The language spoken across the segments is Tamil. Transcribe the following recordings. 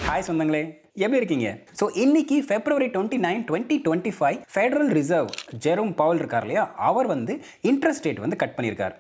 ஹாய் சொந்தங்களே, எப்படி இருக்கீங்க? ஸோ இன்னைக்கு February 29, 2025 federal reserve Jerome Powell இருக்கார் இல்லையா, அவர் வந்து இன்ட்ரெஸ்ட் ரேட் வந்து கட் பண்ணியிருக்கார்.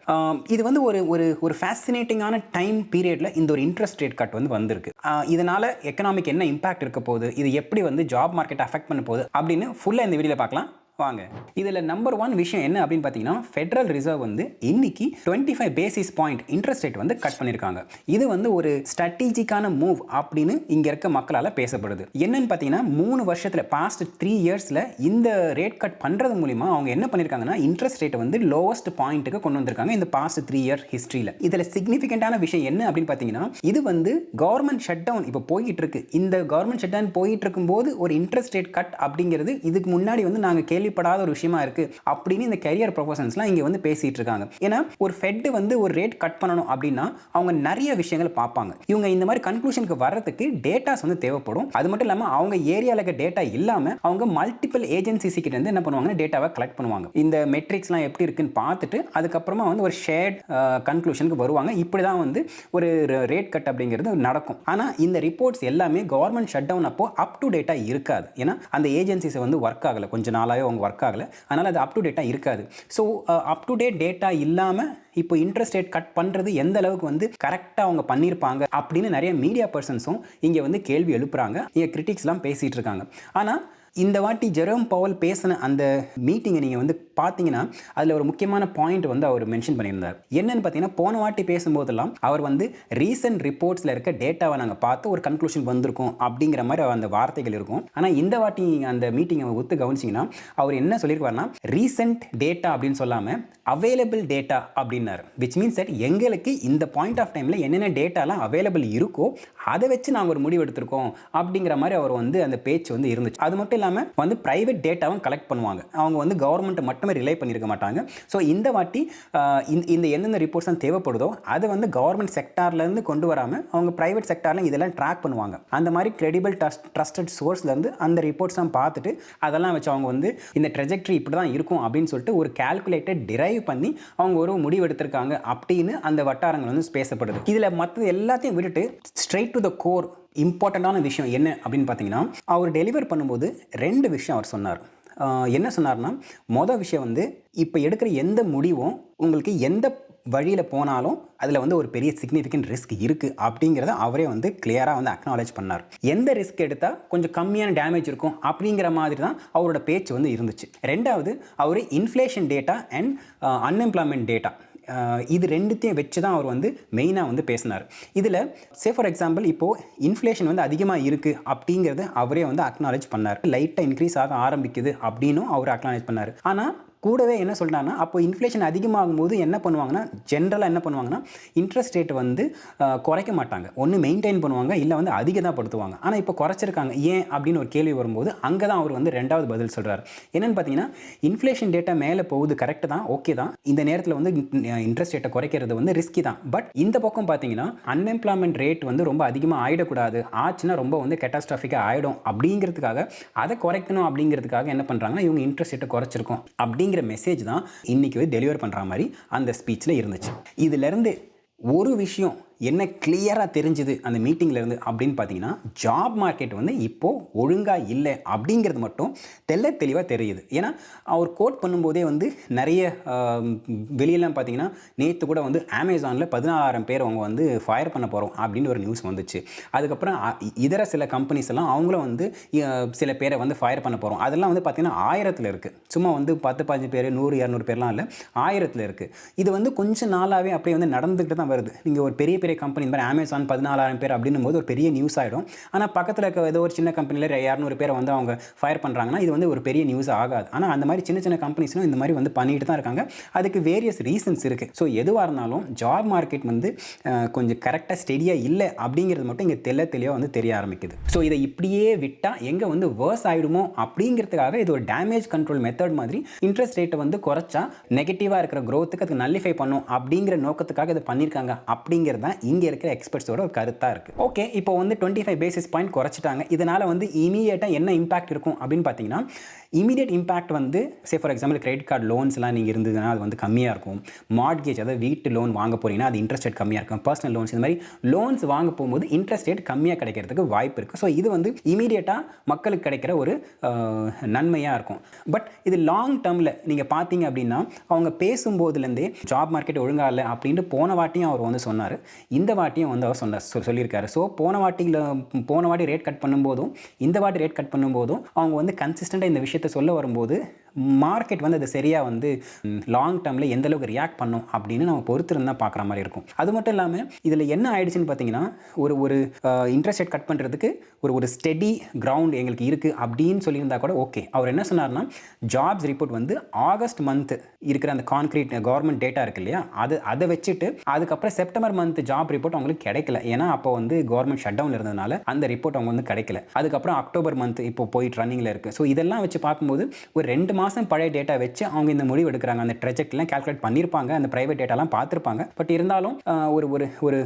இது வந்து ஒரு ஒரு ஒரு ஃபேசினேட்டிங்கான டைம் பீரியடில் இந்த ஒரு இன்ட்ரெஸ்ட் ரேட் கட் வந்து வந்திருக்கு. இதனால் எக்கனாமிக் என்ன இம்பாக்ட் இருக்க போகுது, இது எப்படி வந்து ஜாப் மார்க்கெட் அஃபெக்ட் பண்ண போகுது அப்படின்னு ஃபுல்லாக இந்த வீடியோவில் பார்க்கலாம் வாங்க. இதில் நம்பர் 1 விஷயம் என்ன அப்படின்னு பார்த்தீங்கன்னா, ஃபெடரல் ரிசர்வ் வந்து இன்னைக்கு 25 பேசிஸ் பாயிண்ட் இன்ட்ரெஸ்ட் ரேட் வந்து கட் பண்ணியிருக்காங்க. இது வந்து ஒரு ஸ்ட்ராட்டஜிக்கான மூவ் அப்படின்னு இங்கே இருக்க மக்களால் பேசப்படுது. என்னன்னு பார்த்தீங்கன்னா, 3 வருஷத்தில் பாஸ்ட் 3 இயர்ஸில் இந்த ரேட் கட் பண்ணுறது மூலிமா அவங்க என்ன பண்ணியிருக்காங்கன்னா, இன்ட்ரெஸ்ட் ரேட்டை வந்து லோவஸ்ட் பாயிண்ட்டுக்கு கொண்டு வந்திருக்காங்க இந்த பாஸ்ட் 3 இயர் ஹிஸ்ட்ரியில். இதில் சிக்னிஃபிகண்டான விஷயம் என்ன அப்படின்னு பார்த்தீங்கன்னா, இது வந்து கவர்மெண்ட் ஷட் டவுன் இப்போ போயிட்டு இருக்கு. இந்த கவர்மெண்ட் ஷட் டவுன் போயிட்டு இருக்கும்போது ஒரு இன்ட்ரெஸ்ட் ரேட் கட் அப்படிங்கிறது இதுக்கு முன்னாடி வந்து நாங்கள் கேள்விப்படாத ஒரு விஷயமா இருக்கு அப்படின்னு இந்த கரியர் ப்ரொபோசல்ஸ்லாம் இங்க வந்து பேசிட்டு இருக்காங்க. ஏன்னா ஒரு ஃபெட் வந்து ஒரு ரேட் கட் பண்ணணும் அப்படின்னா அவங்க நிறைய விஷயங்கள் பார்ப்பாங்க. இவங்க இந்த மாதிரி கன்க்ளூஷனுக்கு வர்றதுக்கு டேட்டாஸ் வந்து தேவைப்படும். அது மட்டும் இல்லாமல் அவங்க ஏரியாவில் இருக்க டேட்டா இல்லாம அவங்க மல்டிபிள் ஏஜென்சிஸ் கிட்ட இருந்து என்ன பண்ணுவாங்கன்னா டேட்டாவை கலெக்ட் பண்ணுவாங்க. இந்த மெட்ரிக்ஸ்லாம் எப்படி இருக்குன்னு பார்த்துட்டு அதுக்கப்புறமா வந்து ஒரு ஷேர்ட் கன்க்ளூஷனுக்கு வருவாங்க. இப்படி தான் வந்து ஒரு ரேட் கட் அப்படிங்கிறது நடக்கும். ஆனால் இந்த ரிப்போர்ட்ஸ் எல்லாமே கவர்மெண்ட் ஷட் டவுன் அப்போ அப் டு டேட்டா இருக்காது. ஏன்னா அந்த ஏஜென்சிஸ் வந்து ஒர்க் ஆகலை, கொஞ்ச நாளாகவே அவங்க ஒர்க் ஆகலை, அதனால் அது அப் டு டேட்டா இருக்காது. So up to date data இல்லாமல் இப்போ இன்ட்ரெஸ்ட் ரேட் கட் பண்ணுறது எந்த அளவுக்கு வந்து கரெக்டாக அவங்க பண்ணியிருப்பாங்க அப்படின்னு நிறைய மீடியா பர்சன்ஸும் இங்கே வந்து கேள்வி எழுப்புறாங்க, இங்கே கிரிட்டிக்ஸ்லாம் பேசிகிட்டு இருக்காங்க. ஆனால் இந்த வாட்டி ஜெரோம் பவுல் பேசின அந்த மீட்டிங்கை நீங்கள் வந்து பார்த்தீங்கன்னா அதில் ஒரு முக்கியமான பாயிண்ட் வந்து அவர் மென்ஷன் பண்ணியிருந்தார். என்னன்னு பார்த்தீங்கன்னா, போன வாட்டி பேசும்போதெல்லாம் அவர் வந்து ரீசன்ட் ரிப்போர்ட்ஸில் இருக்க டேட்டாவை நாங்கள் பார்த்து ஒரு கன்க்ளூஷன் வந்திருக்கோம் அப்படிங்கிற மாதிரி அந்த வார்த்தைகள் இருக்கும். ஆனால் இந்த வாட்டி அந்த மீட்டிங்கை ஒத்து கவனிச்சிங்கன்னா அவர் என்ன சொல்லியிருக்காருன்னா, ரீசன்ட் டேட்டா அப்படின்னு சொல்லாமல் அவைலபிள் டேட்டா அப்படின்னாரு. விச் மீன்ஸ் தட் எங்களுக்கு இந்த பாயிண்ட் ஆஃப் டைமில் என்னென்ன டேட்டாலாம் அவைலபிள் இருக்கோ அதை வச்சு நாங்கள் ஒரு முடிவு எடுத்திருக்கோம் அப்படிங்கிற மாதிரி அவர் வந்து அந்த பேச்சு வந்து இருந்துச்சு. அது மட்டும் இல்லாமல் வந்து பிரைவேட் டேட்டாவும் கலெக்ட் பண்ணுவாங்க. அவங்க வந்து கவர்மெண்ட்டை மட்டுமே ரிலை பண்ணியிருக்க மாட்டாங்க. ஸோ இந்த வாட்டி இந்த எந்தெந்த ரிப்போர்ட்ஸ் தான் தேவைப்படுதோ அதை வந்து கவர்மெண்ட் செக்டார்லேருந்து கொண்டு வராமல் அவங்க பிரைவேட் செக்டாரில் இதெல்லாம் ட்ராக் பண்ணுவாங்க. அந்த மாதிரி கிரெடிபிள் ட்ரஸ்டட் சோர்ஸ்லேருந்து அந்த ரிப்போர்ட்ஸ்லாம் பார்த்துட்டு அதெல்லாம் வச்சு அவங்க வந்து இந்த ட்ரெஜெக்டரி இப்படி தான் இருக்கும் அப்படின்னு சொல்லிட்டு ஒரு கால்குலேட்டட் டிரைவ் பண்ணி அவங்க ஒரு முடிவு எடுத்திருக்காங்க அப்படின்னு அந்த வட்டாரங்கள் வந்து பேசப்படுது. இதில் மற்றது எல்லாத்தையும் விட்டுட்டு ஸ்ட்ரெயிட் டு த கோர் இம்பார்ட்டண்டான விஷயம் என்ன அப்படின்னு பார்த்தீங்கன்னா, அவர் டெலிவர் பண்ணும்போது 2 விஷயம் அவர் சொன்னார். என்ன சொன்னார்னா, மொதல் விஷயம் வந்து இப்போ எடுக்கிற எந்த முடிவும் உங்களுக்கு எந்த வழியில் போனாலும் அதில் வந்து ஒரு பெரிய சிக்னிஃபிகண்ட் ரிஸ்க் இருக்குது அப்படிங்கிறத அவரே வந்து கிளியராக வந்து அக்னாலேஜ் பண்ணார். எந்த ரிஸ்க் எடுத்தால் கொஞ்சம் கம்மியான டேமேஜ் இருக்கும் அப்படிங்கிற மாதிரி தான் அவரோட பேச்சு வந்து இருந்துச்சு. ரெண்டாவது அவர் inflation data and unemployment data இது ரெண்டுத்தையும் வச்சு தான் அவர் வந்து மெயினாக வந்து பேசினார். இதில் ஃபார் எக்ஸாம்பிள் இப்போது இன்ஃப்ளேஷன் வந்து அதிகமாக இருக்குது அப்படிங்கிறது அவரே வந்து அக்னாலேஜ் பண்ணார். லைட்டாக இன்க்ரீஸ் ஆக ஆரம்பிக்குது அப்படின்னும் அவர் அக்னாலேஜ் பண்ணார். ஆனால் கூடவே என்ன சொல்கிறாங்கன்னா, அப்போ இன்ஃப்ளேஷன் அதிகமாகும் போது என்ன பண்ணுவாங்கன்னா, ஜென்ரலாக என்ன பண்ணுவாங்கன்னா இன்ட்ரெஸ்ட் ரேட் வந்து குறைக்க மாட்டாங்க, ஒன்று மெயின்டைன் பண்ணுவாங்க, இல்லை வந்து அதிகப்படுத்துவாங்க. ஆனால் இப்போ குறைச்சிருக்காங்க ஏன் அப்படின்னு ஒரு கேள்வி வரும்போது அங்கே தான் அவர் வந்து ரெண்டாவது பதில் சொல்கிறார். என்னென்னு பார்த்தீங்கன்னா, இன்ஃப்ளேஷன் டேட்டா மேலே போகுது, கரெக்டு தான், ஓகே தான், இந்த நேரத்தில் வந்து இன்ட்ரெஸ்ட் ரேட்டை குறைக்கிறது வந்து ரிஸ்கி தான். பட் இந்த பக்கம் பார்த்தீங்கன்னா அன்எம்ப்ளாய்மெண்ட் ரேட் வந்து ரொம்ப அதிகமாக ஆகிடக்கூடாது, ஆச்சுன்னா ரொம்ப வந்து கேட்டாஸ்ட்ராஃபிக்காக ஆகிடும் அப்படிங்கிறதுக்காக அதை குறைக்கணும் அப்படிங்கிறதுக்காக என்ன பண்ணுறாங்கன்னா இவங்க இன்ட்ரெஸ்ட் ரேட்டை குறைச்சிருக்கோம் அப்படிங்கிற மெசேஜ் தான் இன்னைக்கு டெலிவர் பண்ற மாதிரி அந்த ஸ்பீச்ல இருந்துச்சு. இதுல இருந்து ஒரு விஷயம் என்ன கிளியராக தெரிஞ்சுது அந்த மீட்டிங்கில் இருந்து அப்படின்னு பார்த்தீங்கன்னா, ஜாப் மார்க்கெட் வந்து இப்போது ஒழுங்காக இல்லை அப்படிங்கிறது மட்டும் தெளிவாக தெரியுது. ஏன்னா அவர் கோட் பண்ணும்போதே வந்து நிறைய வெளியெல்லாம் பார்த்தீங்கன்னா நேற்று கூட வந்து அமேசானில் 14,000 பேர் அவங்க வந்து ஃபயர் பண்ண போகிறோம் அப்படின்னு ஒரு நியூஸ் வந்துச்சு. அதுக்கப்புறம் இதர சில கம்பெனிஸ் எல்லாம் அவங்களும் வந்து சில பேரை வந்து ஃபயர் பண்ண போகிறோம், அதெல்லாம் வந்து பார்த்தீங்கன்னா 1000 இருக்குது. சும்மா வந்து 10-15 பேர் 100-200 பேர்லாம் இல்லை, 1000 இருக்குது. இது வந்து கொஞ்சம் நாளாகவே அப்படியே வந்து நடந்துக்கிட்டு தான் வருது. நீங்கள் ஒரு பெரிய கம்பெனி மாதிரி அமேசான் 14,000 பேர் அப்படின்னும் போது ஒரு பெரிய நியூஸ் ஆகிடும். ஆனால் பக்கத்தில் இருக்க ஏதோ ஒரு சின்ன கம்பெனியில் 200 பேரை வந்து அவங்க ஃபயர் பண்ணுறாங்கன்னா இது வந்து ஒரு பெரிய நியூஸ் ஆகாது. ஆனால் அந்த மாதிரி சின்ன சின்ன கம்பெனிஸ்லும் இந்த மாதிரி வந்து பண்ணிட்டு தான் இருக்காங்க. அதுக்கு வேரியஸ் ரீசன்ஸ் இருக்குது. ஸோ எதுவாக இருந்தாலும் ஜாப் மார்க்கெட் வந்து கொஞ்சம் கரெக்டாக ஸ்டெடியாக இல்லை அப்படிங்கிறது மட்டும் இங்கே தெளிவாக வந்து தெரிய ஆரம்பிக்குது. ஸோ இதை இப்படியே விட்டால் எங்கே வந்து வேர்ஸ் ஆகிடுமோ அப்படிங்கிறதுக்காக இது ஒரு டேமேஜ் கண்ட்ரோல் மெத்தட் மாதிரி இன்ட்ரெஸ்ட் ரேட்டை வந்து குறைச்சா நெகட்டிவாக இருக்கிற க்ரோத்துக்கு அதுக்கு நல்லிஃபை பண்ணும் அப்படிங்கிற நோக்கத்துக்காக இதை பண்ணியிருக்காங்க அப்படிங்கிறது தான் இங்கே இருக்கிற எக்ஸ்பர்ட்ஸோட ஒரு கருத்தாக இருக்குது. ஓகே, இப்போ வந்து 25 பேசிஸ் பாயிண்ட் குறைச்சிட்டாங்க. இதனால் வந்து இமீடியட்டாக என்ன இம்பாக்ட் இருக்கும் அப்படின்னு பார்த்தீங்கன்னா, இமீடியட் இம்பாக்ட் வந்து ஃபார் எக்ஸாம்பிள் கிரெடிட் கார்டு லோன்ஸ்லாம் நீங்கள் இருந்ததுன்னா அது வந்து கம்மியாக இருக்கும். மார்ட்கேஜ் அதாவது வீட்டு லோன் வாங்க போகிறீங்கன்னா அது இன்ட்ரெஸ்ட் ரேட் கம்மியாக இருக்கும். பர்சனல் லோன்ஸ் இந்த மாதிரி லோன்ஸ் வாங்க போகும்போது இன்ட்ரெஸ்ட் ரேட் கம்மியாக கிடைக்கிறதுக்கு வாய்ப்பு இருக்குது. ஸோ இது வந்து இமீடியட்டாக மக்களுக்கு கிடைக்கிற ஒரு நன்மையாக இருக்கும். பட் இது லாங் டேர்மில் நீங்கள் பார்த்தீங்க அப்படின்னா அவங்க பேசும்போதுலேருந்தே ஜாப் மார்க்கெட் ஒழுங்காக இல்லை அப்படின்ட்டு போன வாட்டியும் அவர் வந்து சொன்னார், இந்த வாட்டியும் வந்து அவர் சொல்லியிருக்காரு. ஸோ போன வாட்டி ரேட் கட் பண்ணும்போதும் இந்த வாட்டி ரேட் கட் பண்ணும்போதும் அவங்க வந்து கன்சிஸ்டண்ட்டாக இந்த விஷயத்தை சொல்ல வரும்போது மார்க்கெட் வந்து அது சரியாக வந்து லாங் டேர்மில் எந்த அளவுக்கு ரியாக்ட் பண்ணும் அப்படின்னு நம்ம பொறுத்திருந்து தான் பார்க்குற மாதிரி இருக்கும். அது மட்டும் இல்லாமல் இதில் என்ன ஆயிடுச்சுன்னு பார்த்தீங்கன்னா ஒரு இன்ட்ரெஸ்ட் ரேட் கட் பண்ணுறதுக்கு ஒரு ஸ்டெடி கிரவுண்ட் எங்களுக்கு இருக்குது அப்படின்னு சொல்லியிருந்தா கூட ஓகே. அவர் என்ன சொன்னார்னா ஜாப்ஸ் ரிப்போர்ட் வந்து ஆகஸ்ட் மந்த் இருக்கிற அந்த கான்க்ரீட் கவர்மெண்ட் டேட்டா இருக்கு இல்லையா, அதை வச்சுட்டு அதுக்கப்புறம் செப்டம்பர் மந்த் ஜாப் ரிப்போர்ட் அவங்களுக்கு கிடைக்கல. ஏன்னா அப்போ வந்து கவர்மெண்ட் ஷட் டவுன் இருந்ததுனால அந்த ரிப்போர்ட் அவங்க வந்து கிடைக்கல. அதுக்கப்புறம் அக்டோபர் மந்த் இப்போ போயிட்டு ரன்னிங்கில் இருக்குது. ஸோ இதெல்லாம் வச்சு பார்க்கும்போது ஒரு 2 மாதம் பழைய டேட்டா வச்சு அவங்க இந்த முடிவு எடுக்கிறாங்க. அந்த ட்ரெஜெக்ட்லாம் கால்குலேட் பண்ணியிருப்பாங்க, அந்த பிரைவேட் டேட்டாலாம் பார்த்துருப்பாங்க. பட் இருந்தாலும் ஒரு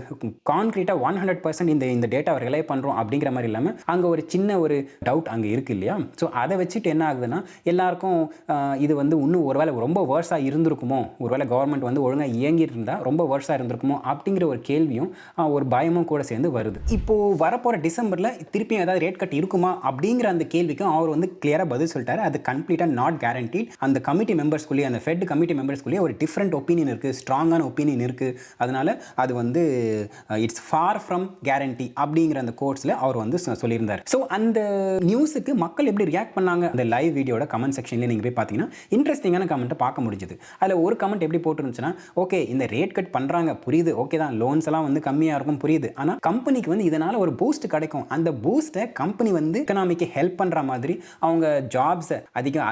கான்க்ரீட்டாக 100% இந்த டேட்டாவை ரிலை பண்ணுறோம் அப்படிங்கிற மாதிரி இல்லாமல் அங்கே ஒரு சின்ன ஒரு டவுட் அங்கே இருக்குது இல்லையா. ஸோ அதை வச்சுட்டு என்ன ஆகுதுன்னா எல்லாருக்கும் இது வந்து இன்னும் ஒருவேளை ரொம்ப வேர்ஸாக இருந்திருக்குமோ, ஒருவேளை கவர்மெண்ட் வந்து ஒழுங்காக இயங்கிட்டு இருந்தால் ரொம்ப வேர்ஸாக இருந்திருக்குமோ அப்படிங்கிற ஒரு கேள்வியும் ஒரு பயமும் கூட சேர்ந்து வருது. இப்போது வரப்போகிற டிசம்பரில் திருப்பியும் ஏதாவது ரேட் கட் இருக்குமா அப்படிங்கிற அந்த கேள்விக்கும் அவர் வந்து கிளியராக பதில் சொல்லிட்டாரு. அது கம்ப்ளீட்டாக நாட் கேரண்டி. அந்த கமிட்டி மெம்பர்ஸ்குள்ளேயே அந்த ஃபெட் கமிட்டி மெம்பர்ஸ்குள்ளேயே ஒரு டிஃப்ரெண்ட் ஒப்பீனியன் இருக்குது, ஸ்ட்ராங்கான ஒப்பீனியன் இருக்குது. அதனால் அது வந்து இட்ஸ் ஃபார் ஃப்ரம் கேரண்டி அப்படிங்கிற அந்த கோர்ஸில் அவர் வந்து சொல்லியிருந்தார். ஸோ அந்த நியூஸுக்கு மக்கள் எப்படி ரியாக்ட் பண்ணாங்க அந்த லைவ் வீடியோட கமெண்ட் செக்ஷன்லேயே நீங்கள் போய் பார்த்தீங்கன்னா இன்ட்ரெஸ்டிங்கான கமெண்ட்டை பார்க்க முடிஞ்சுது. அதில் ஒரு கமெண்ட் எப்படி போட்டுருந்துச்சுன்னா, ஓகே இந்த ரேட் கட் பண்ணுறாங்க புரியுது, ஓகே தான் லோன்ஸ் எல்லாம் வந்து கம்மியாக இருக்கும் புரியுது, ஆனால் கம்பெனிக்கு வந்து இதனால் ஒரு பூஸ்ட் கிடைக்கும். அந்த பூஸ்ட்டை கம்பெனி வந்து எக்கனாமிக்கு ஹெல்ப் பண்ணுற மாதிரி அவங்க ஜாப்ஸை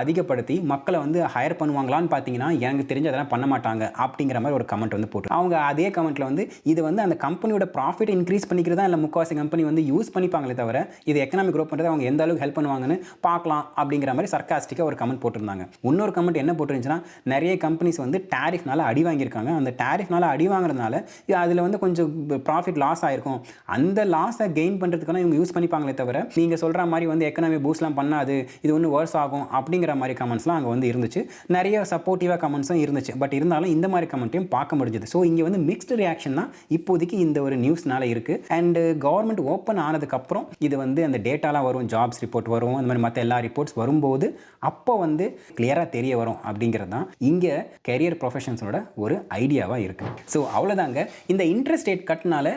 அதிகப்படுத்தி மக்களை வந்து ஹையர் பண்ணுவாங்களான்னு பார்த்தீங்கன்னா எனக்கு தெரிஞ்சு அதெல்லாம் பண்ண மாட்டாங்க அப்படிங்கிற மாதிரி ஒரு கமெண்ட் வந்து போட்டு அவங்க அதே கமெண்ட்டில் வந்து இது வந்து அந்த கம்பெனியோட ப்ராஃபிட் இன்க்ரீஸ் பண்ணிக்கிறதா இல்லை முக்கால்வாசி கம்பெனி வந்து யூஸ் பண்ணிப்பாங்களே தவிர இது எக்கனாமிக் க்ரோ பண்ணுறது அவங்க எந்த அளவுக்கு ஹெல்ப் பண்ணுவாங்கன்னு பார்க்கலாம் அப்படிங்கிற மாதிரி சர்க்காஸ்டிக்காக ஒரு கமெண்ட் போட்டிருந்தாங்க. இன்னொரு கமெண்ட் என்ன போட்டுருந்துச்சுன்னா, நிறைய கம்பெனிஸ் வந்து டேரிஃப்னால அடி வாங்கியிருக்காங்க, அந்த டேரிஃப்னால அடி வாங்குறதுனால அதில் வந்து கொஞ்சம் ப்ராஃபிட் லாஸ் ஆயிருக்கும், அந்த லாஸை கெயின் பண்ணுறதுக்கான இவங்க யூஸ் பண்ணிப்பாங்களே தவிர நீங்கள் சொல்கிற மாதிரி வந்து எக்கனாமி பூஸ்ட்லாம் பண்ணாது, இது ஒன்று வேர்ஸ் ஆகும் அப்படிங்கிற மாதிரி கமெண்ட்ஸ்லாம் அங்கே வந்து இருந்துச்சு. நிறைய சப்போர்ட்டிவாக கமெண்ட்ஸும் இருந்துச்சு. பட் இருந்தாலும் இந்த மாதிரி கமெண்ட்டையும் பார்க்க முடிஞ்சது. ஸோ இங்கே வந்து மிக்ஸ்டு ரியாக்ஷன் தான் இப்போதைக்கு இந்த ஒரு நியூஸ்னால இருக்குது. அண்டு கவர்மெண்ட் ஓப்பன் ஆனதுக்கப்புறம் இது வந்து அந்த டேட்டாலாம் வரும், ஜாப்ஸ் ரிப்போர்ட் வரும், அந்த மாதிரி மற்ற எல்லா ரிப்போர்ட்ஸ் வரும்போது அப்போ வந்து கிளியராக தெரிய வரும் அப்படிங்கிறது தான் இங்கே கெரியர் ப்ரொஃபஷன்ஸோட ஒரு ஐடியாவாக இருக்குது. ஸோ அவ்வளோதாங்க. இந்த இன்ட்ரெஸ்ட் ரேட் கட்னால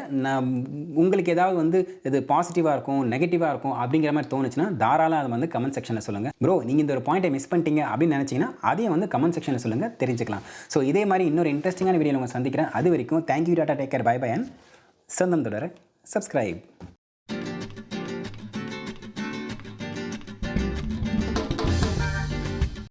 உங்களுக்கு ஏதாவது வந்து இது பாசிட்டிவாக இருக்கும் நெகட்டிவாக இருக்கும் அப்படிங்கிற மாதிரி தோணுச்சுன்னா தாராளம் அதை வந்து கமெண்ட் செக்ஷனில் சொல்லுங்கள். ப்ரோ நீங்கள் இந்த ஒரு பாயிண்ட்டை மிஸ் பண்ணிட்டீங்க அப்படின்னு நினச்சிங்கன்னா அதையும் வந்து கமெண்ட் செக்ஷனில் சொல்லுங்கள், தெரிஞ்சுக்கலாம். ஸோ இதே மாதிரி இன்னொரு இன்ட்ரெஸ்டிங்கான வீடியோ உங்களை சந்திக்கிறேன். அது வரைக்கும் thank you, tata, take care, bye bye and சொந்தம் தொடர சப்ஸ்கிரைப்.